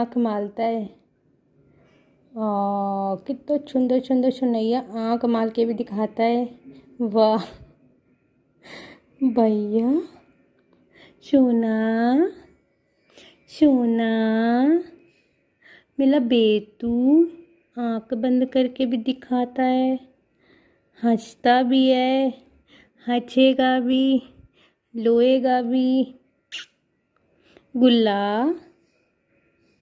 आँख मालता है। कितना सुंदर सुंदर सुनैया आँख माल के भी दिखाता है। वाह भैया, सोना सोना मेरा बेटू आँख बंद करके भी दिखाता है, हंसता भी है, हंसेगा भी, लोएगा भी। गुल्ला